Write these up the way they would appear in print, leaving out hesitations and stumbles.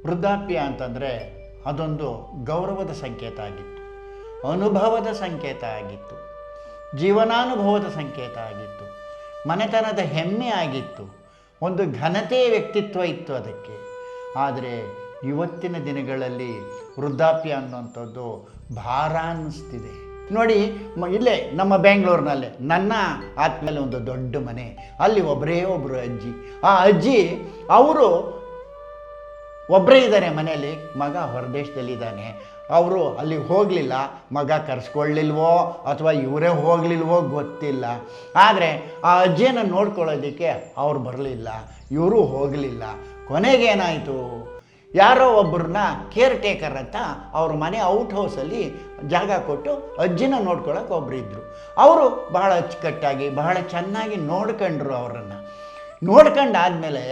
ವೃದ್ಧಾಪ್ಯ ಅಂತಂದರೆ ಅದೊಂದು ಗೌರವದ ಸಂಕೇತ ಆಗಿತ್ತು, ಅನುಭವದ ಸಂಕೇತ ಆಗಿತ್ತು, ಜೀವನಾನುಭವದ ಸಂಕೇತ ಆಗಿತ್ತು, ಮನೆತನದ ಹೆಮ್ಮೆ ಆಗಿತ್ತು, ಒಂದು ಘನತೆಯ ವ್ಯಕ್ತಿತ್ವ ಇತ್ತು ಅದಕ್ಕೆ. ಆದರೆ ಇವತ್ತಿನ ದಿನಗಳಲ್ಲಿ ವೃದ್ಧಾಪ್ಯ ಅನ್ನುವಂಥದ್ದು ಭಾರ ಅನ್ನಿಸ್ತಿದೆ. ನೋಡಿ, ಇಲ್ಲೇ ನಮ್ಮ ಬೆಂಗಳೂರಿನಲ್ಲೇ ನನ್ನ ಆದಮೇಲೆ ಒಂದು ದೊಡ್ಡ ಮನೆ, ಅಲ್ಲಿ ಒಬ್ಬರೇ ಒಬ್ಬರು ಅಜ್ಜಿ. ಆ ಅಜ್ಜಿ ಅವರು ಒಬ್ಬರೇ ಇದ್ದಾರೆ ಮನೆಯಲ್ಲಿ, ಮಗ ಹೊರದೇಶದಲ್ಲಿದ್ದಾನೆ. ಅವರು ಅಲ್ಲಿಗೆ ಹೋಗಲಿಲ್ಲ, ಮಗ ಕರೆಸ್ಕೊಳ್ಳಿಲ್ವೋ ಅಥವಾ ಇವರೇ ಹೋಗಲಿಲ್ವೋ ಗೊತ್ತಿಲ್ಲ. ಆದರೆ ಆ ಅಜ್ಜಿಯನ್ನು ನೋಡ್ಕೊಳ್ಳೋದಕ್ಕೆ ಅವ್ರು ಬರಲಿಲ್ಲ, ಇವರು ಹೋಗಲಿಲ್ಲ. ಕೊನೆಗೇನಾಯಿತು, ಯಾರೋ ಒಬ್ಬರನ್ನ ಕೇರ್ ಟೇಕರ್ ಅಂತ ಅವ್ರ ಮನೆ ಔಟ್ ಹೌಸಲ್ಲಿ ಜಾಗ ಕೊಟ್ಟು ಅಜ್ಜಿನ ನೋಡ್ಕೊಳ್ಳೋಕೆ ಒಬ್ಬರಿದ್ದರು. ಅವರು ಬಹಳ ಅಚ್ಚುಕಟ್ಟಾಗಿ ಬಹಳ ಚೆನ್ನಾಗಿ ನೋಡ್ಕೊಂಡ್ರು. ಅವರನ್ನು ನೋಡ್ಕೊಂಡಾದಮೇಲೆ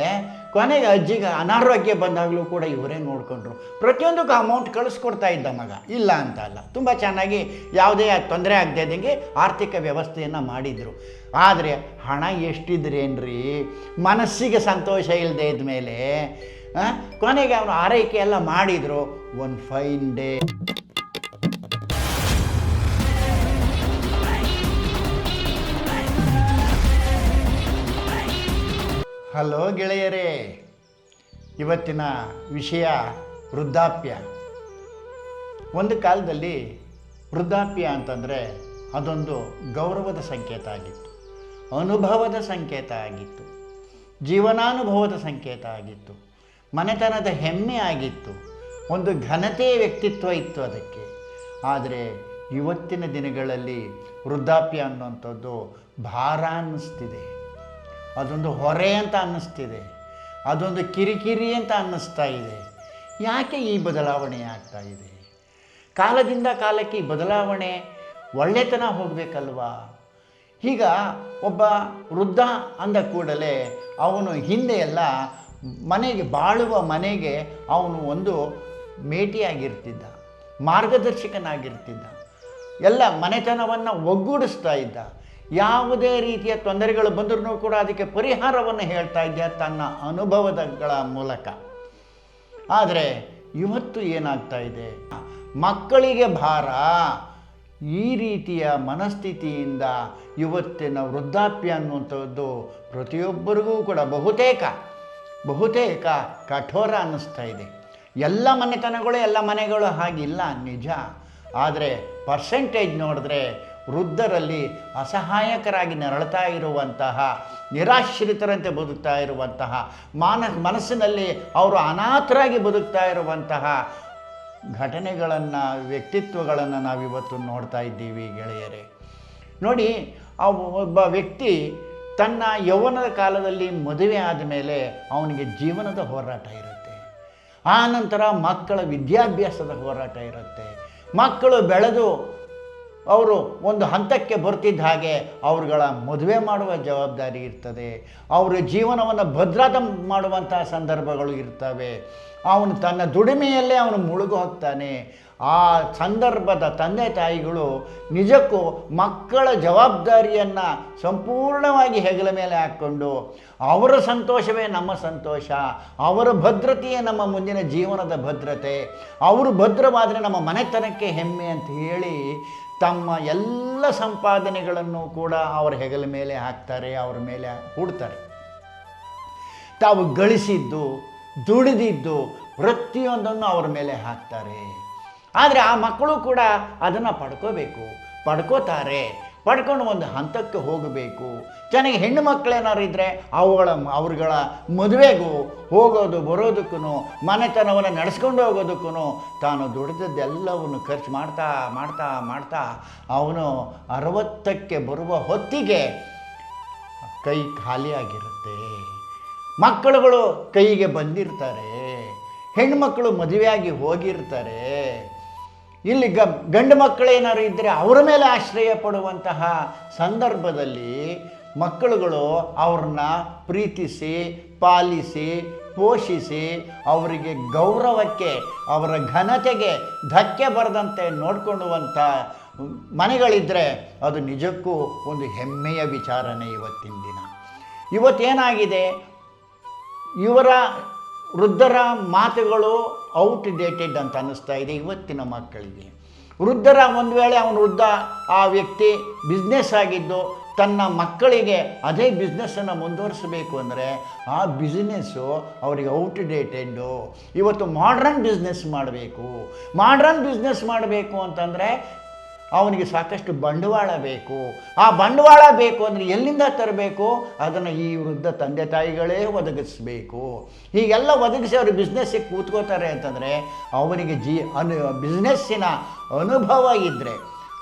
ಕೊನೆಗೆ ಅಜ್ಜಿಗೆ ಅನಾರೋಗ್ಯ ಬಂದಾಗಲೂ ಕೂಡ ಇವರೇ ನೋಡಿಕೊಂಡ್ರು. ಪ್ರತಿಯೊಂದಕ್ಕೂ ಅಮೌಂಟ್ ಕಳಿಸ್ಕೊಡ್ತಾ ಇದ್ದ ಮಗ, ಇಲ್ಲ ಅಂತ ಅಲ್ಲ, ತುಂಬ ಚೆನ್ನಾಗಿ ಯಾವುದೇ ತೊಂದರೆ ಆಗದೆ ಇದ್ದಂಗೆ ಆರ್ಥಿಕ ವ್ಯವಸ್ಥೆಯನ್ನು ಮಾಡಿದರು. ಆದರೆ ಹಣ ಎಷ್ಟಿದ್ರೇನ್ರಿ, ಮನಸ್ಸಿಗೆ ಸಂತೋಷ ಇಲ್ಲದೆ ಇದ್ಮೇಲೆ ಕೊನೆಗೆ ಅವನು ಆರೈಕೆ ಎಲ್ಲ ಮಾಡಿದರು. ಒಂದು ಫೈನ್ ಡೇ ಹಲೋ ಗೆಳೆಯರೇ, ಇವತ್ತಿನ ವಿಷಯ ವೃದ್ಧಾಪ್ಯ. ಒಂದು ಕಾಲದಲ್ಲಿ ವೃದ್ಧಾಪ್ಯ ಅಂತಂದರೆ ಅದೊಂದು ಗೌರವದ ಸಂಕೇತ ಆಗಿತ್ತು, ಅನುಭವದ ಸಂಕೇತ ಆಗಿತ್ತು, ಜೀವನಾನುಭವದ ಸಂಕೇತ ಆಗಿತ್ತು, ಮನೆತನದ ಹೆಮ್ಮೆ ಆಗಿತ್ತು, ಒಂದು ಘನತೆಯ ವ್ಯಕ್ತಿತ್ವ ಇತ್ತು ಅದಕ್ಕೆ. ಆದರೆ ಇವತ್ತಿನ ದಿನಗಳಲ್ಲಿ ವೃದ್ಧಾಪ್ಯ ಅನ್ನುವಂಥದ್ದು ಭಾರ ಅನ್ನಿಸ್ತಿದೆ, ಅದೊಂದು ಹೊರೆ ಅಂತ ಅನ್ನಿಸ್ತಿದೆ, ಅದೊಂದು ಕಿರಿಕಿರಿ ಅಂತ ಅನ್ನಿಸ್ತಾ ಇದೆ. ಯಾಕೆ ಈ ಬದಲಾವಣೆ ಆಗ್ತಾ ಇದೆ? ಕಾಲದಿಂದ ಕಾಲಕ್ಕೆ ಈ ಬದಲಾವಣೆ ಒಳ್ಳೆತನ ಹೋಗಬೇಕಲ್ವಾ? ಈಗ ಒಬ್ಬ ವೃದ್ಧ ಅಂದ ಕೂಡಲೇ ಅವನು ಹಿಂದೆ ಎಲ್ಲ ಮನೆಗೆ ಬಾಳುವ ಮನೆಗೆ ಅವನು ಒಂದು ಮೇಟಿಯಾಗಿರ್ತಿದ್ದ, ಮಾರ್ಗದರ್ಶಕನಾಗಿರ್ತಿದ್ದ, ಎಲ್ಲ ಮನೆತನವನ್ನು ಒಗ್ಗೂಡಿಸ್ತಾ ಇದ್ದ. ಯಾವುದೇ ರೀತಿಯ ತೊಂದರೆಗಳು ಬಂದರೂ ಕೂಡ ಅದಕ್ಕೆ ಪರಿಹಾರವನ್ನು ಹೇಳ್ತಾ ಇದ್ದ ತನ್ನ ಅನುಭವಗಳ ಮೂಲಕ. ಆದರೆ ಇವತ್ತು ಏನಾಗ್ತಾ ಇದೆ, ಮಕ್ಕಳಿಗೆ ಭಾರ. ಈ ರೀತಿಯ ಮನಸ್ಥಿತಿಯಿಂದ ಇವತ್ತಿನ ವೃದ್ಧಾಪ್ಯ ಅನ್ನುವಂಥದ್ದು ಪ್ರತಿಯೊಬ್ಬರಿಗೂ ಕೂಡ ಬಹುತೇಕ ಕಠೋರ ಅನ್ನಿಸ್ತಾ ಇದೆ. ಎಲ್ಲ ಮನೆತನಗಳು ಎಲ್ಲ ಮನೆಗಳು ಹಾಗಿಲ್ಲ ನಿಜ. ಆದರೆ ಪರ್ಸೆಂಟೇಜ್ ನೋಡಿದ್ರೆ ವೃದ್ಧರಲ್ಲಿ ಅಸಹಾಯಕರಾಗಿ ನರಳ್ತಾ ಇರುವಂತಹ, ನಿರಾಶ್ರಿತರಂತೆ ಬದುಕ್ತಾ ಇರುವಂತಹ, ಮನಸ್ಸಿನಲ್ಲಿ ಅವರು ಅನಾಥರಾಗಿ ಬದುಕ್ತಾ ಇರುವಂತಹ ಘಟನೆಗಳನ್ನು, ವ್ಯಕ್ತಿತ್ವಗಳನ್ನು ನಾವಿವತ್ತು ನೋಡ್ತಾ ಇದ್ದೀವಿ ಗೆಳೆಯರೇ. ನೋಡಿ, ಒಬ್ಬ ವ್ಯಕ್ತಿ ತನ್ನ ಯೌವನದ ಕಾಲದಲ್ಲಿ ಮದುವೆ ಆದಮೇಲೆ ಅವನಿಗೆ ಜೀವನದ ಹೋರಾಟ ಇರುತ್ತೆ. ಆ ನಂತರ ಮಕ್ಕಳ ವಿದ್ಯಾಭ್ಯಾಸದ ಹೋರಾಟ ಇರುತ್ತೆ. ಮಕ್ಕಳು ಬೆಳೆದು ಅವರು ಒಂದು ಹಂತಕ್ಕೆ ಬರ್ತಿದ್ದ ಹಾಗೆ ಅವ್ರುಗಳ ಮದುವೆ ಮಾಡುವ ಜವಾಬ್ದಾರಿ ಇರ್ತದೆ. ಅವರ ಜೀವನವನ್ನು ಭದ್ರತ ಮಾಡುವಂಥ ಸಂದರ್ಭಗಳು ಇರ್ತವೆ. ಅವನು ತನ್ನ ದುಡಿಮೆಯಲ್ಲೇ ಅವನು ಮುಳುಗು ಹೋಗ್ತಾನೆ. ಆ ಸಂದರ್ಭದ ತಂದೆ ತಾಯಿಗಳು ನಿಜಕ್ಕೂ ಮಕ್ಕಳ ಜವಾಬ್ದಾರಿಯನ್ನು ಸಂಪೂರ್ಣವಾಗಿ ಹೆಗಲ ಮೇಲೆ ಹಾಕ್ಕೊಂಡು ಅವರ ಸಂತೋಷವೇ ನಮ್ಮ ಸಂತೋಷ, ಅವರ ಭದ್ರತೆಯೇ ನಮ್ಮ ಮುಂದಿನ ಜೀವನದ ಭದ್ರತೆ, ಅವರು ಭದ್ರವಾದರೆ ನಮ್ಮ ಮನೆತನಕ್ಕೆ ಹೆಮ್ಮೆ ಅಂತ ಹೇಳಿ ತಮ್ಮ ಎಲ್ಲ ಸಂಪಾದನೆಗಳನ್ನು ಕೂಡ ಅವರ ಹೆಗಲ ಮೇಲೆ ಹಾಕ್ತಾರೆ, ಅವರ ಮೇಲೆ ಹೂಡ್ತಾರೆ. ತಾವು ಗಳಿಸಿದ್ದು, ದುಡಿದಿದ್ದು ಪ್ರತಿಯೊಂದನ್ನು ಅವರ ಮೇಲೆ ಹಾಕ್ತಾರೆ. ಆದರೆ ಆ ಮಕ್ಕಳು ಕೂಡ ಅದನ್ನು ಪಡ್ಕೋತಾರೆ. ಪಡ್ಕೊಂಡು ಒಂದು ಹಂತಕ್ಕೆ ಹೋಗಬೇಕು. ಚೆನ್ನಾಗಿ ಹೆಣ್ಣು ಮಕ್ಕಳೇನಾರು ಇದ್ದರೆ ಅವ್ರುಗಳ ಮದುವೆಗೂ ಹೋಗೋದು ಬರೋದಕ್ಕೂ, ಮನೆತನವನ್ನು ನಡೆಸ್ಕೊಂಡು ಹೋಗೋದಕ್ಕೂ ತಾನು ದುಡಿದದ್ದೆಲ್ಲವನ್ನು ಖರ್ಚು ಮಾಡ್ತಾ ಅವನು 60ಕ್ಕೆ ಬರುವ ಹೊತ್ತಿಗೆ ಕೈ ಖಾಲಿಯಾಗಿರುತ್ತೆ. ಮಕ್ಕಳುಗಳು ಕೈಗೆ ಬಂದಿರ್ತಾರೆ, ಹೆಣ್ಣುಮಕ್ಕಳು ಮದುವೆಯಾಗಿ ಹೋಗಿರ್ತಾರೆ. ಇಲ್ಲಿ ಗಂಡು ಮಕ್ಕಳೇನಾರು ಇದ್ದರೆ ಅವರ ಮೇಲೆ ಆಶ್ರಯ ಪಡುವಂತಹ ಸಂದರ್ಭದಲ್ಲಿ ಮಕ್ಕಳುಗಳು ಅವ್ರನ್ನ ಪ್ರೀತಿಸಿ, ಪಾಲಿಸಿ, ಪೋಷಿಸಿ, ಅವರಿಗೆ ಗೌರವಕ್ಕೆ, ಅವರ ಘನತೆಗೆ ಧಕ್ಕೆ ಬರದಂತೆ ನೋಡಿಕೊಳ್ಳುವಂಥ ಮನೆಗಳಿದ್ದರೆ ಅದು ನಿಜಕ್ಕೂ ಒಂದು ಹೆಮ್ಮೆಯ ವಿಚಾರನೆ. ಇವತ್ತಿನ ದಿನ ಇವತ್ತೇನಾಗಿದೆ, ಇವರ ವೃದ್ಧರ ಮಾತುಗಳು ಔಟ್ಡೇಟೆಡ್ ಅಂತ ಅನ್ನಿಸ್ತಾ ಇದೆ ಇವತ್ತಿನ ಮಕ್ಕಳಿಗೆ. ವೃದ್ಧರ ಒಂದು ವೇಳೆ ಅವನು ವೃದ್ಧ ಆ ವ್ಯಕ್ತಿ ಬಿಸ್ನೆಸ್ ಆಗಿದ್ದು ತನ್ನ ಮಕ್ಕಳಿಗೆ ಅದೇ ಬಿಸ್ನೆಸ್ಸನ್ನು ಮುಂದುವರಿಸಬೇಕು ಅಂದರೆ ಆ ಬಿಸ್ನೆಸ್ಸು ಅವರಿಗೆ ಔಟ್ಡೇಟೆಡ್ಡು. ಇವತ್ತು ಮಾಡ್ರನ್ ಬಿಸ್ನೆಸ್ ಮಾಡಬೇಕು. ಮಾಡ್ರನ್ ಬಿಸ್ನೆಸ್ ಮಾಡಬೇಕು ಅಂತಂದರೆ ಅವನಿಗೆ ಸಾಕಷ್ಟು ಬಂಡವಾಳ ಬೇಕು. ಆ ಬಂಡವಾಳ ಬೇಕು ಅಂದರೆ ಎಲ್ಲಿಂದ ತರಬೇಕು? ಅದನ್ನು ಈ ವೃದ್ಧ ತಂದೆ ತಾಯಿಗಳೇ ಒದಗಿಸ್ಬೇಕು. ಹೀಗೆಲ್ಲ ಒದಗಿಸಿ ಅವರು ಬಿಸ್ನೆಸ್ಸಿಗೆ ಕೂತ್ಕೋತಾರೆ ಅಂತಂದರೆ ಅವನಿಗೆ ಬಿಸ್ನೆಸ್ಸಿನ ಅನುಭವ ಇದ್ದರೆ,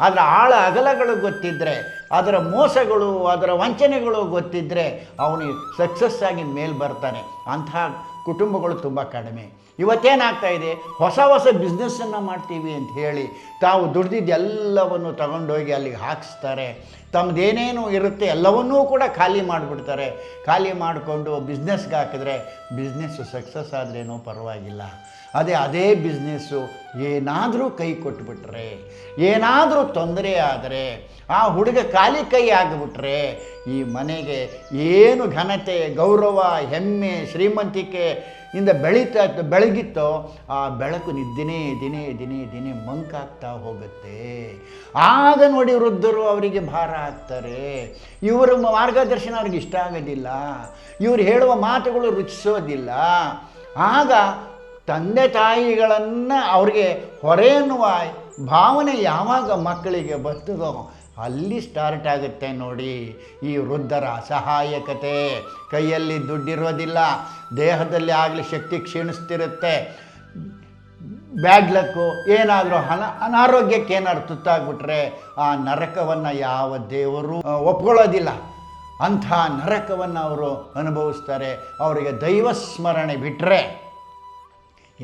ಅದರ ಆಳ ಅಗಲಗಳು ಗೊತ್ತಿದ್ದರೆ, ಅದರ ಮೋಸಗಳು ಅದರ ವಂಚನೆಗಳು ಗೊತ್ತಿದ್ದರೆ ಅವನಿಗೆ ಸಕ್ಸಸ್ ಆಗಿ ಮೇಲೆ ಬರ್ತಾನೆ. ಅಂತಹ ಕುಟುಂಬಗಳು ತುಂಬ ಕಡಿಮೆ. ಇವತ್ತೇನಾಗ್ತಾ ಇದೆ, ಹೊಸ ಹೊಸ ಬಿಸ್ನೆಸ್ಸನ್ನು ಮಾಡ್ತೀವಿ ಅಂತ ಹೇಳಿ ತಾವು ದುಡ್ದಿದ್ದು ಎಲ್ಲವನ್ನು ತಗೊಂಡೋಗಿ ಅಲ್ಲಿಗೆ ಹಾಕಿಸ್ತಾರೆ. ತಮ್ಮದೇನೇನು ಇರುತ್ತೆ ಎಲ್ಲವನ್ನೂ ಕೂಡ ಖಾಲಿ ಮಾಡಿಬಿಡ್ತಾರೆ. ಖಾಲಿ ಮಾಡಿಕೊಂಡು ಬಿಸ್ನೆಸ್ಗೆ ಹಾಕಿದ್ರೆ ಬಿಸ್ನೆಸ್ಸು ಸಕ್ಸಸ್ ಆದ್ರೇನೋ ಪರವಾಗಿಲ್ಲ. ಅದೇ ಬಿಸ್ನೆಸ್ಸು ಏನಾದರೂ ಕೈ ಕೊಟ್ಬಿಟ್ರೆ, ಏನಾದರೂ ತೊಂದರೆ ಆದರೆ, ಆ ಹುಡುಗ ಖಾಲಿ ಕೈ ಆಗಿಬಿಟ್ರೆ ಈ ಮನೆಗೆ ಏನು ಘನತೆ, ಗೌರವ, ಹೆಮ್ಮೆ, ಶ್ರೀಮಂತಿಕೆ ಇಂದ ಬೆಳಗಿತ್ತೋ ಆ ಬೆಳಕು ದಿನೇ ದಿನೇ ದಿನೇ ದಿನೇ ಮಂಕಾಗ್ತಾ ಹೋಗುತ್ತೆ. ಆಗ ನೋಡಿ ವೃದ್ಧರು ಅವರಿಗೆ ಭಾರ ಆಗ್ತಾರೆ. ಇವರ ಮಾರ್ಗದರ್ಶನ ಅವ್ರಿಗೆ ಇಷ್ಟ ಆಗೋದಿಲ್ಲ, ಇವರು ಹೇಳುವ ಮಾತುಗಳು ರುಚಿಸೋದಿಲ್ಲ. ಆಗ ತಂದೆ ತಾಯಿಗಳನ್ನು ಅವ್ರಿಗೆ ಹೊರೆ ಎನ್ನುವ ಭಾವನೆ ಯಾವಾಗ ಮಕ್ಕಳಿಗೆ ಬರ್ತದೋ ಅಲ್ಲಿ ಸ್ಟಾರ್ಟ್ ಆಗುತ್ತೆ ನೋಡಿ ಈ ವೃದ್ಧರ ಅಸಹಾಯಕತೆ. ಕೈಯಲ್ಲಿ ದುಡ್ಡಿರೋದಿಲ್ಲ, ದೇಹದಲ್ಲಿ ಆಗಲಿ ಶಕ್ತಿ ಕ್ಷೀಣಿಸ್ತಿರುತ್ತೆ, ಬ್ಯಾಡ್ ಲಕ್ಕು, ಏನಾದರೂ ಅನಾರೋಗ್ಯಕ್ಕೆ ಏನಾದ್ರು ತುತ್ತಾಗ್ಬಿಟ್ರೆ ಆ ನರಕವನ್ನು ಯಾವ ದೇವರು ಒಪ್ಕೊಳ್ಳೋದಿಲ್ಲ. ಅಂಥ ನರಕವನ್ನು ಅವರು ಅನುಭವಿಸ್ತಾರೆ. ಅವರಿಗೆ ದೈವ ಸ್ಮರಣೆ ಬಿಟ್ಟರೆ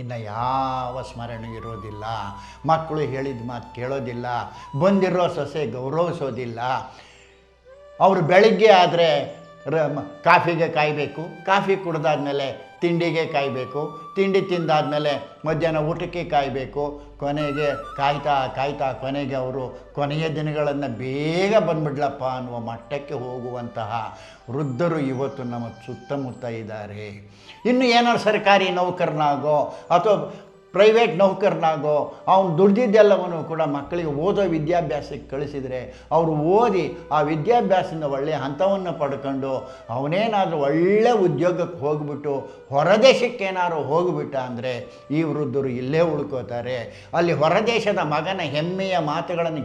ಇನ್ನು ಯಾವ ಸ್ಮರಣೆ ಇರೋದಿಲ್ಲ. ಮಕ್ಕಳು ಹೇಳಿದ ಮಾತು ಕೇಳೋದಿಲ್ಲ, ಬಂದಿರೋ ಸೊಸೆ ಗೌರವಿಸೋದಿಲ್ಲ. ಅವರು ಬೆಳಗ್ಗೆ ಆದರೆ ಕಾಫಿಗೆ ಕಾಯಬೇಕು, ಕಾಫಿ ಕುಡಿದಾದ್ಮೇಲೆ ತಿಂಡಿಗೆ ಕಾಯಬೇಕು, ತಿಂಡಿ ತಿಂದಾದಮೇಲೆ ಮಧ್ಯಾಹ್ನ ಊಟಕ್ಕೆ ಕಾಯಬೇಕು. ಕೊನೆಗೆ ಕಾಯ್ತಾ ಕೊನೆಗೆ ಅವರು ಕೊನೆಯ ದಿನಗಳನ್ನು ಬೇಗ ಬಂದ್ಬಿಡ್ಲಪ್ಪ ಅನ್ನುವ ಮಟ್ಟಕ್ಕೆ ಹೋಗುವಂತಹ ವೃದ್ಧರು ಇವತ್ತು ನಮ್ಮ ಸುತ್ತಮುತ್ತ ಇದ್ದಾರೆ. ಇನ್ನು ಏನಾದ್ರು ಸರ್ಕಾರಿ ನೌಕರನಾಗೋ ಅಥವಾ ಪ್ರೈವೇಟ್ ನೌಕರನಾಗೋ ಅವನು ದುಡ್ದಿದ್ದೆಲ್ಲವನ್ನೂ ಕೂಡ ಮಕ್ಕಳಿಗೆ ಓದೋ ವಿದ್ಯಾಭ್ಯಾಸಕ್ಕೆ ಕಳಿಸಿದರೆ ಅವರು ಓದಿ ಆ ವಿದ್ಯಾಭ್ಯಾಸದಿಂದ ಒಳ್ಳೆಯ ಹಂತವನ್ನು ಪಡ್ಕೊಂಡು ಅವನೇನಾದರೂ ಒಳ್ಳೆ ಉದ್ಯೋಗಕ್ಕೆ ಹೋಗ್ಬಿಟ್ಟು ಹೊರದೇಶಕ್ಕೇನಾದ್ರು ಹೋಗ್ಬಿಟ್ಟ ಅಂದರೆ ಈ ವೃದ್ಧರು ಇಲ್ಲೇ ಉಳ್ಕೋತಾರೆ. ಅಲ್ಲಿ ಹೊರದೇಶದ ಮಗನ ಹೆಮ್ಮೆಯ ಮಾತುಗಳನ್ನು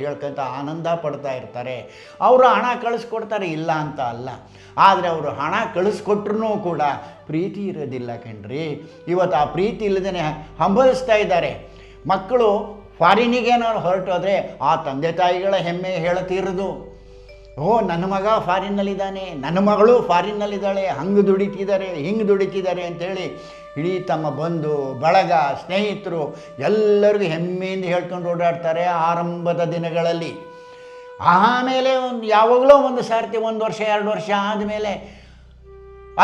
ಹೇಳ್ಕೊಂತ ಆನಂದ ಪಡ್ತಾ ಇರ್ತಾರೆ. ಅವರು ಹಣ ಕಳಿಸ್ಕೊಡ್ತಾರೆ, ಇಲ್ಲ ಅಂತ ಅಲ್ಲ. ಆದರೆ ಅವರು ಹಣ ಕಳಿಸ್ಕೊಟ್ರೂ ಕೂಡ ಪ್ರೀತಿ ಇರೋದಿಲ್ಲ ಕಣ್ರಿ. ಇವತ್ತು ಆ ಪ್ರೀತಿ ಇಲ್ಲದೇ ಹಂಬಲಿಸ್ತಾ ಇದ್ದಾರೆ. ಮಕ್ಕಳು ಫಾರಿನಿಗೇನಾದ್ರು ಹೊರಟೋದ್ರೆ ಆ ತಂದೆ ತಾಯಿಗಳ ಹೆಮ್ಮೆ ಹೇಳತೀರದು. ನನ್ನ ಮಗ ಫಾರಿನ್ನಲ್ಲಿದ್ದಾನೆ, ನನ್ನ ಮಗಳು ಫಾರಿನ್ನಲ್ಲಿದ್ದಾಳೆ, ಹಂಗೆ ದುಡಿತಿದ್ದಾರೆ ಹಿಂಗೆ ದುಡಿತಿದ್ದಾರೆ ಅಂಥೇಳಿ ಇಡೀ ತಮ್ಮ ಬಂಧು ಬಳಗ ಸ್ನೇಹಿತರು ಎಲ್ಲರಿಗೂ ಹೆಮ್ಮೆಯಿಂದ ಹೇಳ್ಕೊಂಡು ಓಡಾಡ್ತಾರೆ ಆರಂಭದ ದಿನಗಳಲ್ಲಿ. ಆಮೇಲೆ ಯಾವಾಗಲೂ ಒಂದು ಸಾರ್ತಿ 1 ವರ್ಷ 2 ವರ್ಷ ಆದಮೇಲೆ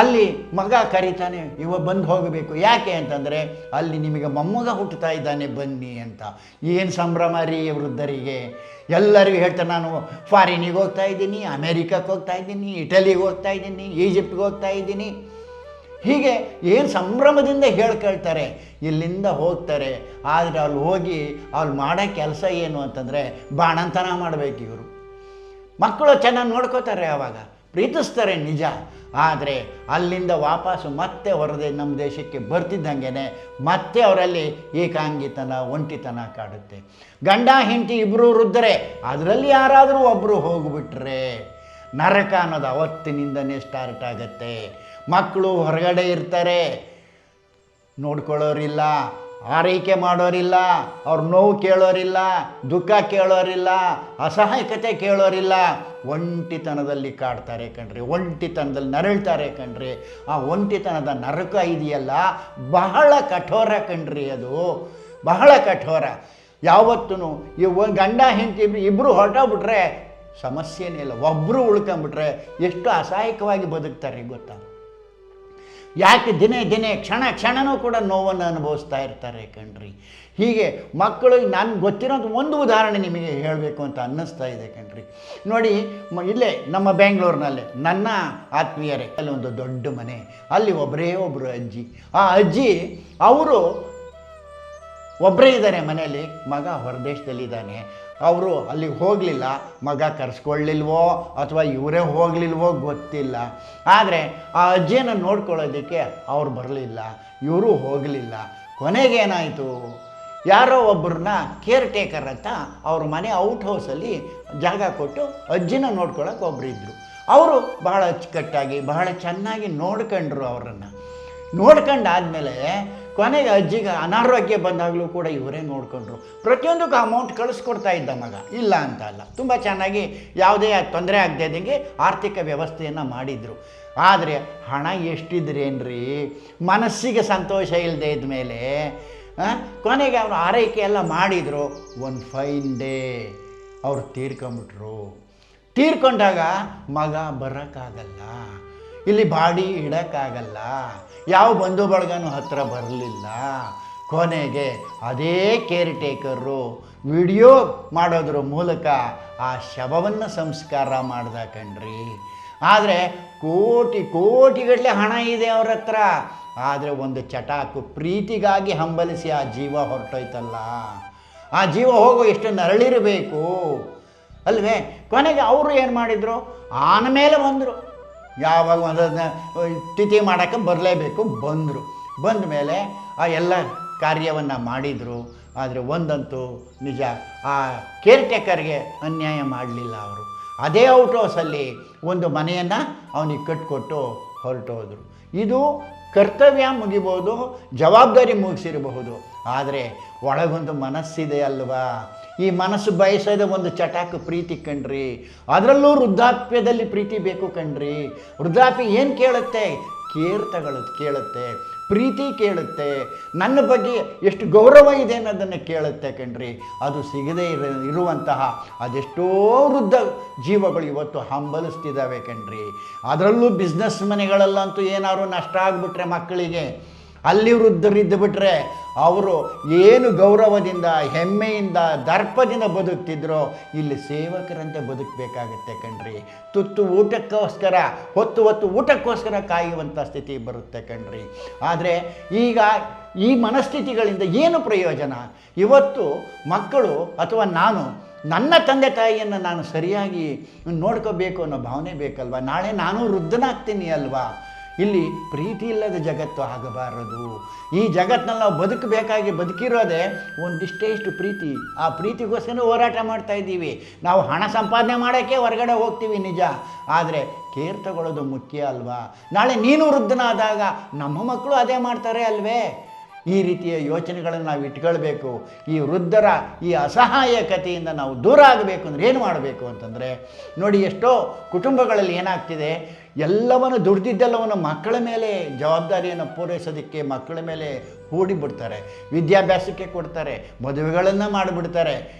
ಅಲ್ಲಿ ಮಗ ಕರೀತಾನೆ, ಬಂದು ಹೋಗಬೇಕು. ಯಾಕೆ ಅಂತಂದರೆ ಅಲ್ಲಿ ನಿಮಗೆ ಮೊಮ್ಮಗ ಹುಟ್ಟುತ್ತಾ ಇದ್ದಾನೆ ಬನ್ನಿ ಅಂತ. ಏನು ಸಂಭ್ರಮ ರೀ ವೃದ್ಧರಿಗೆ. ಎಲ್ಲರಿಗೂ ಹೇಳ್ತಾರೆ, ನಾನು ಫಾರಿನಿಗೆ ಹೋಗ್ತಾ ಇದ್ದೀನಿ, ಅಮೇರಿಕಕ್ಕೆ ಹೋಗ್ತಾ ಇದ್ದೀನಿ, ಇಟಲಿಗೆ ಹೋಗ್ತಾ ಇದ್ದೀನಿ, ಈಜಿಪ್ಟ್ಗೆ ಹೋಗ್ತಾ ಇದ್ದೀನಿ. ಹೀಗೆ ಏನು ಸಂಭ್ರಮದಿಂದ ಹೇಳ್ಕೊಳ್ತಾರೆ. ಇಲ್ಲಿಂದ ಹೋಗ್ತಾರೆ. ಆದರೆ ಅಲ್ಲಿ ಹೋಗಿ ಅವ್ರು ಮಾಡೋ ಕೆಲಸ ಏನು ಅಂತಂದರೆ ಬಾಣಂತನ ಮಾಡಬೇಕು. ಇವರು ಮಕ್ಕಳು ಚೆನ್ನಾಗಿ ನೋಡ್ಕೋತಾರೆ, ಆವಾಗ ಪ್ರೀತಿಸ್ತಾರೆ ನಿಜ. ಆದರೆ ಅಲ್ಲಿಂದ ವಾಪಸ್ಸು ಮತ್ತೆ ನಮ್ಮ ದೇಶಕ್ಕೆ ಬರ್ತಿದ್ದಂಗೆ ಮತ್ತೆ ಅವರಲ್ಲಿ ಏಕಾಂಗಿತನ, ಒಂಟಿತನ ಕಾಡುತ್ತೆ. ಗಂಡ ಹೆಂಡತಿ ಇಬ್ಬರು ವೃದ್ಧರೇ, ಅದರಲ್ಲಿ ಯಾರಾದರೂ ಒಬ್ಬರು ಹೋಗ್ಬಿಟ್ರೆ ನರಕ ಅನ್ನೋದು ಅವತ್ತಿನಿಂದನೇ ಸ್ಟಾರ್ಟ್ ಆಗುತ್ತೆ. ಮಕ್ಕಳು ಹೊರಗಡೆ ಇರ್ತಾರೆ, ನೋಡ್ಕೊಳ್ಳೋರಿಲ್ಲ, ಆರೈಕೆ ಮಾಡೋರಿಲ್ಲ, ಅವ್ರ ನೋವು ಕೇಳೋರಿಲ್ಲ, ದುಃಖ ಕೇಳೋರಿಲ್ಲ, ಅಸಹಾಯಕತೆ ಕೇಳೋರಿಲ್ಲ. ಒಂಟಿತನದಲ್ಲಿ ಕಾಡ್ತಾರೆ ಕಣ್ರಿ, ಒಂಟಿತನದಲ್ಲಿ ನರಳ್ತಾರೆ ಕಣ್ರಿ. ಆ ಒಂಟಿತನದ ನರಕ ಇದೆಯಲ್ಲ ಬಹಳ ಕಠೋರ ಕಣ್ರಿ, ಅದು ಬಹಳ ಕಠೋರ. ಯಾವತ್ತೂ ಗಂಡ ಹೆಂಡತಿ ಇಬ್ಬರು ಹೊರಟೋಗ್ಬಿಟ್ರೆ ಸಮಸ್ಯೆನೇ ಇಲ್ಲ. ಒಬ್ಬರು ಉಳ್ಕೊಂಬಿಟ್ರೆ ಎಷ್ಟು ಅಸಹಾಯಕವಾಗಿ ಬದುಕ್ತಾರೆ ಗೊತ್ತಾ. ಯಾಕೆ ದಿನೇ ಕ್ಷಣ ಕ್ಷಣನೂ ಕೂಡ ನೋವನ್ನು ಅನುಭವಿಸ್ತಾ ಇರ್ತಾರೆ ಕಣ್ರಿ. ಹೀಗೆ ಮಕ್ಕಳಿಗೆ ನಾನು ಗೊತ್ತಿರೋಂಥ ಒಂದು ಉದಾಹರಣೆ ನಿಮಗೆ ಹೇಳಬೇಕು ಅಂತ ಅನ್ನಿಸ್ತಾ ಇದೆ ಕಣ್ರಿ. ನೋಡಿ, ಇಲ್ಲೇ ನಮ್ಮ ಬೆಂಗಳೂರಿನಲ್ಲೇ ನನ್ನ ಆತ್ಮೀಯರೇ ಅಲ್ಲಿ ಒಂದು ದೊಡ್ಡ ಮನೆ, ಅಲ್ಲಿ ಒಬ್ಬರು ಅಜ್ಜಿ. ಆ ಅಜ್ಜಿ ಅವರು ಒಬ್ಬರೇ ಇದ್ದಾರೆ ಮನೆಯಲ್ಲಿ, ಮಗ ಹೊರದೇಶದಲ್ಲಿದ್ದಾನೆ. ಅವರು ಅಲ್ಲಿಗೆ ಹೋಗಲಿಲ್ಲ, ಮಗ ಕರೆಸ್ಕೊಳ್ಳಿಲ್ವೋ ಅಥವಾ ಇವರೇ ಹೋಗಲಿಲ್ವೋ ಗೊತ್ತಿಲ್ಲ. ಆದರೆ ಆ ಅಜ್ಜಿಯನ್ನು ನೋಡ್ಕೊಳ್ಳೋದಕ್ಕೆ ಅವ್ರು ಬರಲಿಲ್ಲ, ಇವರು ಹೋಗಲಿಲ್ಲ. ಕೊನೆಗೇನಾಯಿತು, ಯಾರೋ ಒಬ್ಬರನ್ನ ಕೇರ್ ಟೇಕರ್ ಅಂತ ಅವ್ರ ಮನೆ ಔಟ್ ಹೌಸಲ್ಲಿ ಜಾಗ ಕೊಟ್ಟು ಅಜ್ಜಿನ ನೋಡ್ಕೊಳ್ಳೋಕೆ ಒಬ್ಬರಿದ್ದರು. ಅವರು ಬಹಳ ಅಚ್ಚುಕಟ್ಟಾಗಿ ಬಹಳ ಚೆನ್ನಾಗಿ ನೋಡ್ಕೊಂಡ್ರು. ಅವರನ್ನು ನೋಡ್ಕೊಂಡಾದಮೇಲೆ ಕೊನೆಗೆ ಅಜ್ಜಿಗೆ ಅನಾರೋಗ್ಯ ಬಂದಾಗಲೂ ಕೂಡ ಇವರೇ ನೋಡಿಕೊಂಡ್ರು. ಪ್ರತಿಯೊಂದಕ್ಕೂ ಅಮೌಂಟ್ ಕಳಿಸ್ಕೊಡ್ತಾ ಇದ್ದ ಮಗ, ಇಲ್ಲ ಅಂತ ಅಲ್ಲ, ತುಂಬ ಚೆನ್ನಾಗಿ ಯಾವುದೇ ತೊಂದರೆ ಆಗದೆ ಇದ್ದಂಗೆ ಆರ್ಥಿಕ ವ್ಯವಸ್ಥೆಯನ್ನು ಮಾಡಿದರು. ಆದರೆ ಹಣ ಎಷ್ಟಿದ್ರೇನ್ರಿ, ಮನಸ್ಸಿಗೆ ಸಂತೋಷ ಇಲ್ಲದೆ ಇದ್ಮೇಲೆ ಕೊನೆಗೆ ಅವರು ಆರೈಕೆ ಎಲ್ಲ ಮಾಡಿದರು. ಒಂದು ಫೈನ್ ಡೇ ಅವರು ತೀರ್ಕೊಂಬಿಟ್ರು. ತೀರ್ಕೊಂಡಾಗ ಮಗ ಬರೋಕ್ಕಾಗಲ್ಲ, ಇಲ್ಲಿ ಬಾಡಿ ಇಡೋಕ್ಕಾಗಲ್ಲ, ಯಾವ ಬಂಧು ಬಳಗನೂ ಹತ್ರ ಬರಲಿಲ್ಲ. ಕೊನೆಗೆ ಅದೇ ಕೇರ್ ಟೇಕರು ವಿಡಿಯೋ ಮಾಡೋದ್ರ ಮೂಲಕ ಆ ಶವವನ್ನು ಸಂಸ್ಕಾರ ಮಾಡ್ದ ಕಣ್ರಿ. ಆದರೆ ಕೋಟಿಗಟ್ಟಲೆ ಹಣ ಇದೆ ಅವ್ರ ಹತ್ರ. ಆದರೆ ಒಂದು ಚಟಾಕು ಪ್ರೀತಿಗಾಗಿ ಹಂಬಲಿಸಿ ಆ ಜೀವ ಹೊರಟೋಯ್ತಲ್ಲ, ಆ ಜೀವ ಹೋಗೋ ಎಷ್ಟು ನರಳಿರಬೇಕು ಅಲ್ವೇ. ಕೊನೆಗೆ ಅವರು ಏನು ಮಾಡಿದರು, ಆನಮೇಲೆ ಬಂದರು. ಯಾವಾಗ ಅದನ್ನು ತಿಥಿ ಮಾಡೋಕ್ಕೆ ಬರಲೇಬೇಕು, ಬಂದ ಮೇಲೆ ಆ ಎಲ್ಲ ಕಾರ್ಯವನ್ನು ಮಾಡಿದರು. ಆದರೆ ಒಂದಂತೂ ನಿಜ, ಆ ಕೇರ್ ಟೇಕರ್ಗೆ ಅನ್ಯಾಯ ಮಾಡಲಿಲ್ಲ. ಅವರು ಅದೇ ಔಟ್ ಹೌಸಲ್ಲಿ ಒಂದು ಮನೆಯನ್ನು ಅವನಿಗೆ ಕಟ್ಟಿಕೊಟ್ಟು ಹೊರಟೋದ್ರು. ಇದು ಕರ್ತವ್ಯ ಮುಗಿಬೋದು, ಜವಾಬ್ದಾರಿ ಮುಗಿಸಿರಬಹುದು, ಆದರೆ ಒಳಗೊಂದು ಮನಸ್ಸಿದೆ ಅಲ್ವಾ. ಈ ಮನಸ್ಸು ಬಯಸೋದ ಒಂದು ಚಟಾಕು ಪ್ರೀತಿ ಕಣ್ರಿ. ಅದರಲ್ಲೂ ವೃದ್ಧಾಪ್ಯದಲ್ಲಿ ಪ್ರೀತಿ ಬೇಕು ಕಣ್ರಿ. ವೃದ್ಧಾಪ್ಯ ಏನು ಕೇಳುತ್ತೆ, ಕೇರ್ ಕೇಳುತ್ತೆ, ಪ್ರೀತಿ ಕೇಳುತ್ತೆ, ನನ್ನ ಬಗ್ಗೆ ಎಷ್ಟು ಗೌರವ ಇದೆ ಅನ್ನೋದನ್ನು ಕೇಳುತ್ತೆ ಕಣ್ರಿ. ಅದು ಸಿಗದೇ ಇರುವಂತಹ ಅದೆಷ್ಟೋ ವೃದ್ಧ ಜೀವಗಳು ಇವತ್ತು ಹಂಬಲಿಸ್ತಿದ್ದಾವೆ ಕಣ್ರಿ. ಅದರಲ್ಲೂ ಬಿಸ್ನೆಸ್ ಮನೆಗಳಲ್ಲಂತೂ ಏನಾದ್ರು ನಷ್ಟ ಆಗಿಬಿಟ್ರೆ ಮಕ್ಕಳಿಗೆ, ಅಲ್ಲಿ ವೃದ್ಧರಿದ್ದು ಬಿಟ್ಟರೆ ಅವರು ಏನು ಗೌರವದಿಂದ ಹೆಮ್ಮೆಯಿಂದ ದರ್ಪದಿಂದ ಬದುಕ್ತಿದ್ರೋ ಇಲ್ಲಿ ಸೇವಕರಂತೆ ಬದುಕಬೇಕಾಗತ್ತೆ ಕಣ್ರಿ. ತುತ್ತು ಊಟಕ್ಕೋಸ್ಕರ ಹೊತ್ತು ಊಟಕ್ಕೋಸ್ಕರ ಕಾಯುವಂಥ ಸ್ಥಿತಿ ಬರುತ್ತೆ ಕಣ್ರಿ. ಆದರೆ ಈಗ ಈ ಮನಸ್ಥಿತಿಗಳಿಂದ ಏನು ಪ್ರಯೋಜನ? ಇವತ್ತು ಮಕ್ಕಳು ಅಥವಾ ನನ್ನ ತಂದೆ ತಾಯಿಯನ್ನು ನಾನು ಸರಿಯಾಗಿ ನೋಡ್ಕೋಬೇಕು ಅನ್ನೋ ಭಾವನೆ ಬೇಕಲ್ವ. ನಾಳೆ ನಾನು ವೃದ್ಧನಾಗ್ತೀನಿ ಅಲ್ವಾ. ಇಲ್ಲಿ ಪ್ರೀತಿ ಇಲ್ಲದ ಜಗತ್ತು ಆಗಬಾರದು. ಈ ಜಗತ್ತಿನಲ್ಲಿ ನಾವು ಬದುಕಿರೋದೇ ಒಂದಿಷ್ಟು ಪ್ರೀತಿ. ಆ ಪ್ರೀತಿಗೋಸ್ಕರ ಹೋರಾಟ ಮಾಡ್ತಾ ಇದ್ದೀವಿ. ನಾವು ಹಣ ಸಂಪಾದನೆ ಮಾಡೋಕ್ಕೆ ಹೊರಗಡೆ ಹೋಗ್ತೀವಿ ನಿಜ, ಆದರೆ ಕೇರ್ ತಗೊಳ್ಳೋದು ಮುಖ್ಯ ಅಲ್ವಾ. ನಾಳೆ ನೀನು ವೃದ್ಧನಾದಾಗ ನಮ್ಮ ಮಕ್ಕಳು ಅದೇ ಮಾಡ್ತಾರೆ ಅಲ್ವೇ. ಈ ರೀತಿಯ ಯೋಚನೆಗಳನ್ನು ನಾವು ಇಟ್ಕೊಳ್ಬೇಕು. ಈ ವೃದ್ಧರ ಈ ಅಸಹಾಯಕತೆಯಿಂದ ನಾವು ದೂರ ಆಗಬೇಕು ಅಂದರೆ ಏನು ಮಾಡಬೇಕು ಅಂತಂದರೆ, ನೋಡಿ ಎಷ್ಟೋ ಕುಟುಂಬಗಳಲ್ಲಿ ಏನಾಗ್ತಿದೆ, ಎಲ್ಲವನ್ನು ದುಡ್ದಿದ್ದೆಲ್ಲವನ್ನು ಮಕ್ಕಳ ಮೇಲೆ ಜವಾಬ್ದಾರಿಯನ್ನು ಪೂರೈಸೋದಕ್ಕೆ ಮಕ್ಕಳ ಮೇಲೆ ಹೂಡಿಬಿಡ್ತಾರೆ, ವಿದ್ಯಾಭ್ಯಾಸಕ್ಕೆ ಕೊಡ್ತಾರೆ, ಮದುವೆಗಳನ್ನು ಮಾಡಿಬಿಡ್ತಾರೆ,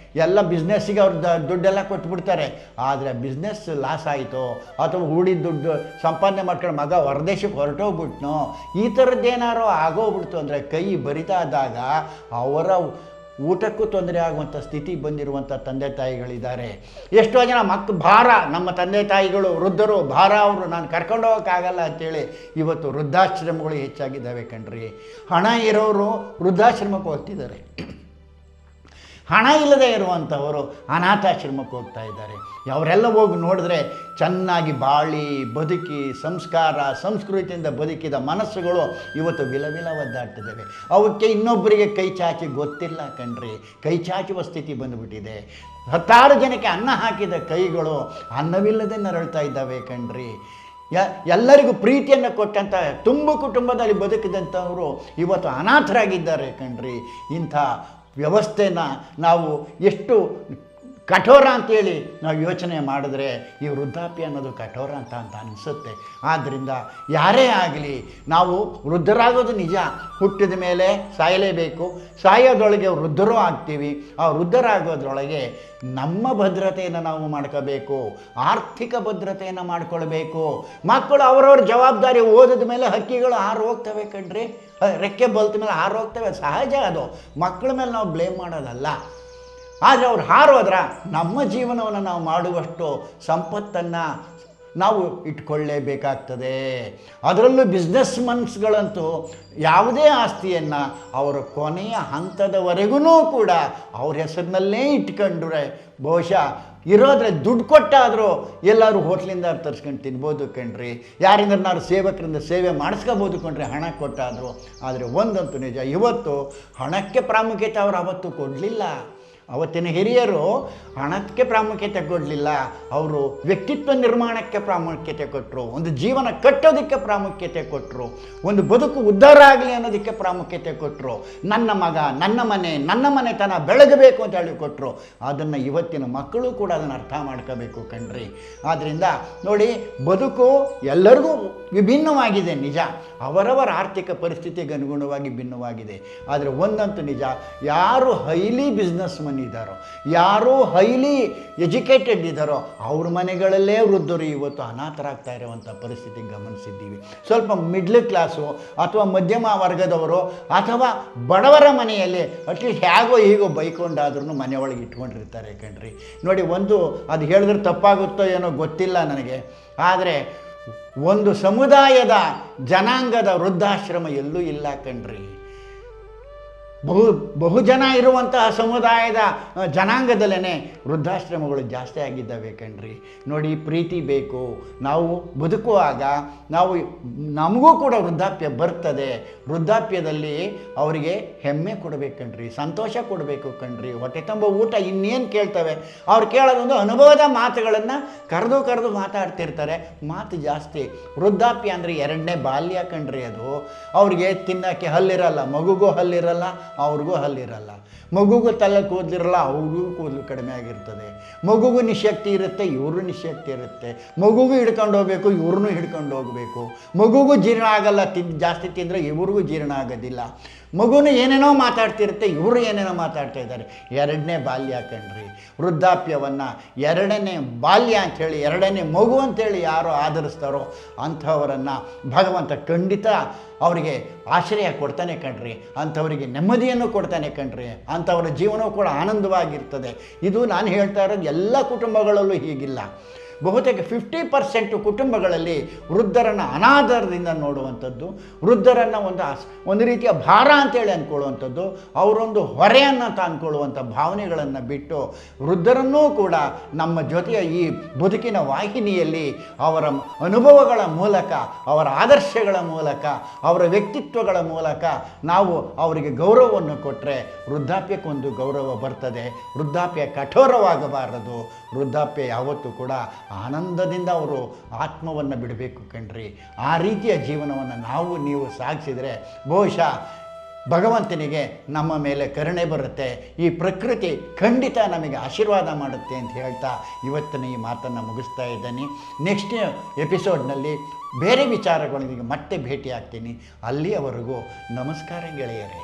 ಎಲ್ಲ ಬಿಸ್ನೆಸ್ಸಿಗೆ ಅವ್ರ ದುಡ್ಡೆಲ್ಲ ಕೊಟ್ಬಿಡ್ತಾರೆ. ಆದರೆ ಬಿಸ್ನೆಸ್ ಲಾಸ್ ಆಯಿತೋ ಅಥವಾ ಹೂಡಿದ ದುಡ್ಡು ಸಂಪಾದನೆ ಮಾಡ್ಕೊಂಡು ಮಗ ಹೊರದೇಶಕ್ಕೆ ಹೊರಟೋಗ್ಬಿಟ್ನೋ, ಈ ಥರದ್ದೇನಾರೋ ಆಗೋಗ್ಬಿಡ್ತು ಅಂದರೆ ಕೈ ಬರಿತಾದಾಗ ಅವರ ಊಟಕ್ಕೂ ತೊಂದರೆ ಆಗುವಂಥ ಸ್ಥಿತಿ ಬಂದಿರುವಂಥ ತಂದೆ ತಾಯಿಗಳಿದ್ದಾರೆ. ಎಷ್ಟೋ ಜನ ಭಾರ, ನಮ್ಮ ತಂದೆ ತಾಯಿಗಳು ವೃದ್ಧರು ಭಾರ, ಅವರು ನಾನು ಕರ್ಕೊಂಡು ಹೋಗೋಕ್ಕಾಗಲ್ಲ ಅಂಥೇಳಿ ಇವತ್ತು ವೃದ್ಧಾಶ್ರಮಗಳು ಹೆಚ್ಚಾಗಿದ್ದಾವೆ ಕಣ್ರಿ. ಹಣ ಇರೋರು ವೃದ್ಧಾಶ್ರಮಕ್ಕೆ ಹೋಗ್ತಿದ್ದಾರೆ, ಹಣ ಇಲ್ಲದೆ ಇರುವಂಥವರು ಅನಾಥಾಶ್ರಮಕ್ಕೆ ಹೋಗ್ತಾ ಇದ್ದಾರೆ. ಅವರೆಲ್ಲ ಹೋಗಿ ನೋಡಿದ್ರೆ ಚೆನ್ನಾಗಿ ಬಾಳಿ ಬದುಕಿ ಸಂಸ್ಕಾರ ಸಂಸ್ಕೃತಿಯಿಂದ ಬದುಕಿದ ಮನಸ್ಸುಗಳು ಇವತ್ತು ವಿಲವಿಲ ಒದ್ದಾಡ್ತಿದ್ದಾವೆ. ಅವಕ್ಕೆ ಇನ್ನೊಬ್ಬರಿಗೆ ಕೈ ಚಾಚಿ ಗೊತ್ತಿಲ್ಲ ಕಣ್ರಿ, ಕೈ ಚಾಚುವ ಸ್ಥಿತಿ ಬಂದುಬಿಟ್ಟಿದೆ. 10 ಜನಕ್ಕೆ ಅನ್ನ ಹಾಕಿದ ಕೈಗಳು ಅನ್ನವಿಲ್ಲದೆ ನರಳ್ತಾ ಇದ್ದಾವೆ ಕಣ್ರಿ. ಎಲ್ಲರಿಗೂ ಪ್ರೀತಿಯನ್ನು ಕೊಟ್ಟಂಥ ಕುಟುಂಬದಲ್ಲಿ ಬದುಕಿದಂಥವರು ಇವತ್ತು ಅನಾಥರಾಗಿದ್ದಾರೆ ಕಣ್ರಿ. ಇಂಥ ವ್ಯವಸ್ಥೆನ ನಾವು ಎಷ್ಟು ಕಠೋರ ಅಂತೇಳಿ ನಾವು ಯೋಚನೆ ಮಾಡಿದ್ರೆ ಈ ವೃದ್ಧಾಪ್ಯ ಅನ್ನೋದು ಕಠೋರ ಅಂತ ಅನಿಸುತ್ತೆ. ಆದ್ದರಿಂದ ಯಾರೇ ಆಗಲಿ ನಾವು ವೃದ್ಧರಾಗೋದು ನಿಜ, ಹುಟ್ಟಿದ ಮೇಲೆ ಸಾಯಲೇಬೇಕು, ಸಾಯೋದ್ರೊಳಗೆ ವೃದ್ಧರೂ ಆಗ್ತೀವಿ. ಆ ವೃದ್ಧರಾಗೋದ್ರೊಳಗೆ ನಮ್ಮ ಭದ್ರತೆಯನ್ನು ನಾವು ಮಾಡ್ಕೋಬೇಕು, ಆರ್ಥಿಕ ಭದ್ರತೆಯನ್ನು ಮಾಡ್ಕೊಳ್ಬೇಕು. ಮಕ್ಕಳು ಅವರವ್ರ ಜವಾಬ್ದಾರಿ, ಓದಿದ ಮೇಲೆ ಹಕ್ಕಿಗಳು ಹಾರು ಹೋಗ್ತವೆ ಕಣ್ರಿ, ರೆಕ್ಕೆ ಬಲ್ತ ಮೇಲೆ ಹಾರು ಹೋಗ್ತವೆ, ಸಹಜ ಅದು. ಮಕ್ಕಳ ಮೇಲೆ ನಾವು ಬ್ಲೇಮ್ ಮಾಡೋದಲ್ಲ. ಆದರೆ ಅವ್ರು ಹಾರೋದ್ರ ನಮ್ಮ ಜೀವನವನ್ನು ನಾವು ಮಾಡುವಷ್ಟು ಸಂಪತ್ತನ್ನು ನಾವು ಇಟ್ಕೊಳ್ಳೇಬೇಕಾಗ್ತದೆ. ಅದರಲ್ಲೂ ಬಿಸ್ನೆಸ್ ಮನ್ಸ್ಗಳಂತೂ ಯಾವುದೇ ಆಸ್ತಿಯನ್ನು ಅವರ ಕೊನೆಯ ಹಂತದವರೆಗೂ ಕೂಡ ಅವ್ರ ಹೆಸರಿನಲ್ಲೇ ಇಟ್ಕೊಂಡ್ರೆ ಬಹುಶಃ ಇರೋದ್ರೆ ದುಡ್ಡು ಕೊಟ್ಟಾದರೂ ಎಲ್ಲರೂ ಹೋಟ್ಲಿಂದ ತರಿಸ್ಕೊಂಡು ತಿನ್ಬೋದು ಕಣ್ರಿ, ಯಾರಿಂದನಾದ್ರು ಸೇವಕರಿಂದ ಸೇವೆ ಮಾಡಿಸ್ಕೋಬೋದು ಕಣ್ರಿ ಹಣ ಕೊಟ್ಟಾದರೂ. ಆದರೆ ಒಂದಂತೂ ನಿಜ, ಇವತ್ತು ಹಣಕ್ಕೆ ಪ್ರಾಮುಖ್ಯತೆ ಅವರು ಅವತ್ತು ಕೊಡಲಿಲ್ಲ. ಅವತ್ತಿನ ಹಿರಿಯರು ಹಣಕ್ಕೆ ಪ್ರಾಮುಖ್ಯತೆ ಕೊಡಲಿಲ್ಲ, ಅವರು ವ್ಯಕ್ತಿತ್ವ ನಿರ್ಮಾಣಕ್ಕೆ ಪ್ರಾಮುಖ್ಯತೆ ಕೊಟ್ಟರು, ಒಂದು ಜೀವನ ಕಟ್ಟೋದಕ್ಕೆ ಪ್ರಾಮುಖ್ಯತೆ ಕೊಟ್ಟರು, ಒಂದು ಬದುಕು ಉದ್ಧಾರ ಆಗಲಿ ಅನ್ನೋದಕ್ಕೆ ಪ್ರಾಮುಖ್ಯತೆ ಕೊಟ್ಟರು. ನನ್ನ ಮಗ, ನನ್ನ ಮನೆ, ನನ್ನ ಮನೆತನ ಬೆಳಗಬೇಕು ಅಂತ ಹೇಳಿ ಕೊಟ್ಟರು. ಅದನ್ನು ಇವತ್ತಿನ ಮಕ್ಕಳು ಕೂಡ ಅದನ್ನು ಅರ್ಥ ಮಾಡ್ಕೋಬೇಕು ಕಣ್ರಿ. ಆದ್ದರಿಂದ ನೋಡಿ, ಬದುಕು ಎಲ್ಲರಿಗೂ ವಿಭಿನ್ನವಾಗಿದೆ ನಿಜ, ಅವರವರ ಆರ್ಥಿಕ ಪರಿಸ್ಥಿತಿಗೆ ಅನುಗುಣವಾಗಿ ಭಿನ್ನವಾಗಿದೆ. ಆದರೆ ಒಂದಂತೂ ನಿಜ, ಯಾರು ಹೈಲಿ ಬಿಸ್ನೆಸ್ ಮನ್ ಇದ್ದಾರೋ, ಯಾರು ಹೈಲಿ ಎಜುಕೇಟೆಡ್ ಇದ್ದಾರೋ ಅವ್ರ ಮನೆಗಳಲ್ಲೇ ವೃದ್ಧರು ಇವತ್ತು ಅನಾಥರಾಗ್ತಾ ಇರುವಂಥ ಪರಿಸ್ಥಿತಿ ಗಮನಿಸಿದ್ದೀವಿ. ಸ್ವಲ್ಪ ಮಿಡ್ಲ್ ಕ್ಲಾಸು ಅಥವಾ ಮಧ್ಯಮ ವರ್ಗದವರು ಅಥವಾ ಬಡವರ ಮನೆಯಲ್ಲಿ ಅಟ್ಲೀಸ್ಟ್ ಹೇಗೋ ಹೀಗೋ ಬೈಕೊಂಡಾದ್ರೂ ಮನೆಯೊಳಗೆ ಇಟ್ಕೊಂಡಿರ್ತಾರೆ ಕಣ್ರಿ. ನೋಡಿ, ಒಂದು ಅದು ಹೇಳಿದ್ರೆ ತಪ್ಪಾಗುತ್ತೋ ಏನೋ ಗೊತ್ತಿಲ್ಲ ನನಗೆ, ಆದರೆ ಒಂದು ಸಮುದಾಯದ ಜನಾಂಗದ ವೃದ್ಧಾಶ್ರಮ ಎಲ್ಲೂ ಇಲ್ಲ ಕಣ್ರಿ. ಬಹುಜನ ಇರುವಂತಹ ಸಮುದಾಯದ ಜನಾಂಗದಲ್ಲೇ ವೃದ್ಧಾಶ್ರಮಗಳು ಜಾಸ್ತಿ ಆಗಿದ್ದಾವೆ ಕಣ್ರಿ. ನೋಡಿ, ಪ್ರೀತಿ ಬೇಕು, ನಾವು ಬದುಕುವಾಗ ನಮಗೂ ಕೂಡ ವೃದ್ಧಾಪ್ಯ ಬರ್ತದೆ. ವೃದ್ಧಾಪ್ಯದಲ್ಲಿ ಅವರಿಗೆ ಹೆಮ್ಮೆ ಕೊಡಬೇಕು ಕಣ್ರಿ, ಸಂತೋಷ ಕೊಡಬೇಕು ಕಣ್ರಿ, ಹೊಟ್ಟೆ ತುಂಬ ಊಟ ಇನ್ನೇನು ಕೇಳ್ತವೆ. ಅವ್ರು ಕೇಳೋದೊಂದು ಅನುಭವದ ಮಾತುಗಳನ್ನು ಕರೆದು ಮಾತಾಡ್ತಿರ್ತಾರೆ, ಮಾತು ಜಾಸ್ತಿ. ವೃದ್ಧಾಪ್ಯ ಅಂದರೆ ಎರಡನೇ ಬಾಲ್ಯ ಕಣ್ರಿ. ಅದು ಅವ್ರಿಗೆ ತಿನ್ನೋಕ್ಕೆ ಹಲ್ಲಿರಲ್ಲ, ಮಗುಗೂ ಹಲ್ಲಿರಲ್ಲ, ಅವ್ರಿಗೂ ಹಲ್ಲಿರಲ್ಲ. ಮಗುಗೂ ತಲೆ ಕೂದಲಿರಲ್ಲ, ಅವ್ರಿಗೂ ಕೂದಲು ಕಡಿಮೆ ಆಗಿರ್ತದೆ. ಮಗುಗೂ ನಿಶಕ್ತಿ ಇರುತ್ತೆ, ಇವರು ನಿಶಕ್ತಿ ಇರುತ್ತೆ. ಮಗುಗೂ ಹಿಡ್ಕೊಂಡು ಹೋಗ್ಬೇಕು, ಇವ್ರನ್ನೂ ಹಿಡ್ಕೊಂಡು ಹೋಗಬೇಕು. ಮಗುಗೂ ಜೀರ್ಣ ಆಗಲ್ಲ, ಜಾಸ್ತಿ ತಿಂದರೆ ಇವ್ರಿಗೂ ಜೀರ್ಣ ಆಗೋದಿಲ್ಲ. ಮಗುನೂ ಏನೇನೋ ಮಾತಾಡ್ತಿರುತ್ತೆ, ಇವರು ಏನೇನೋ ಮಾತಾಡ್ತಾ ಇದ್ದಾರೆ. ಎರಡನೇ ಬಾಲ್ಯ ಕಣ್ರಿ. ವೃದ್ಧಾಪ್ಯವನ್ನು ಎರಡನೇ ಬಾಲ್ಯ ಅಂಥೇಳಿ, ಎರಡನೇ ಮಗು ಅಂಥೇಳಿ ಯಾರು ಆಧರಿಸ್ತಾರೋ ಅಂಥವರನ್ನು ಭಗವಂತ ಖಂಡಿತ ಅವರಿಗೆ ಆಶ್ರಯ ಕೊಡ್ತಾನೆ ಕಣ್ರಿ, ಅಂಥವರಿಗೆ ನೆಮ್ಮದಿಯನ್ನು ಕೊಡ್ತಾನೆ ಕಣ್ರಿ, ಅಂಥವರ ಜೀವನವೂ ಕೂಡ ಆನಂದವಾಗಿರ್ತದೆ. ಇದು ನಾನು ಹೇಳ್ತಾ ಇರೋದು ಎಲ್ಲ ಕುಟುಂಬಗಳಲ್ಲೂ ಹೀಗಿಲ್ಲ. ಬಹುತೇಕ 50% ಕುಟುಂಬಗಳಲ್ಲಿ ವೃದ್ಧರನ್ನು ಅನಾದರದಿಂದ ನೋಡುವಂಥದ್ದು, ವೃದ್ಧರನ್ನು ಒಂದು ರೀತಿಯ ಭಾರ ಅಂತೇಳಿ ಅಂದ್ಕೊಳ್ಳುವಂಥದ್ದು, ಅವರೊಂದು ಹೊರೆಯನ್ನು ಅಂತ ಅಂದ್ಕೊಳ್ಳುವಂಥ ಭಾವನೆಗಳನ್ನು ಬಿಟ್ಟು ವೃದ್ಧರನ್ನೂ ಕೂಡ ನಮ್ಮ ಜೊತೆಯ ಈ ಬದುಕಿನ ವಾಹಿನಿಯಲ್ಲಿ ಅವರ ಅನುಭವಗಳ ಮೂಲಕ, ಅವರ ಆದರ್ಶಗಳ ಮೂಲಕ, ಅವರ ವ್ಯಕ್ತಿತ್ವಗಳ ಮೂಲಕ ನಾವು ಅವರಿಗೆ ಗೌರವವನ್ನು ಕೊಟ್ಟರೆ ವೃದ್ಧಾಪ್ಯಕ್ಕೊಂದು ಗೌರವ ಬರ್ತದೆ. ವೃದ್ಧಾಪ್ಯ ಕಠೋರವಾಗಬಾರದು. ವೃದ್ಧಾಪ್ಯ ಯಾವತ್ತೂ ಕೂಡ ಆನಂದದಿಂದ ಅವರು ಆತ್ಮವನ್ನು ಬಿಡಬೇಕು ಕಣ್ರಿ. ಆ ರೀತಿಯ ಜೀವನವನ್ನು ನೀವು ಸಾಗಿಸಿದರೆ ಬಹುಶಃ ಭಗವಂತನಿಗೆ ನಮ್ಮ ಮೇಲೆ ಕರುಣೆ ಬರುತ್ತೆ, ಈ ಪ್ರಕೃತಿ ಖಂಡಿತ ನಮಗೆ ಆಶೀರ್ವಾದ ಮಾಡುತ್ತೆ ಅಂತ ಹೇಳ್ತಾ ಇವತ್ತಿನ ಈ ಮಾತನ್ನು ಮುಗಿಸ್ತಾ ಇದ್ದೀನಿ. ನೆಕ್ಸ್ಟ್ ಎಪಿಸೋಡ್ನಲ್ಲಿ ಬೇರೆ ವಿಚಾರಗಳೊಂದಿಗೆ ಮತ್ತೆ ಭೇಟಿ ಆಗ್ತೀನಿ. ಅಲ್ಲಿಯವರೆಗೂ ನಮಸ್ಕಾರ ಗೆಳೆಯರೇ.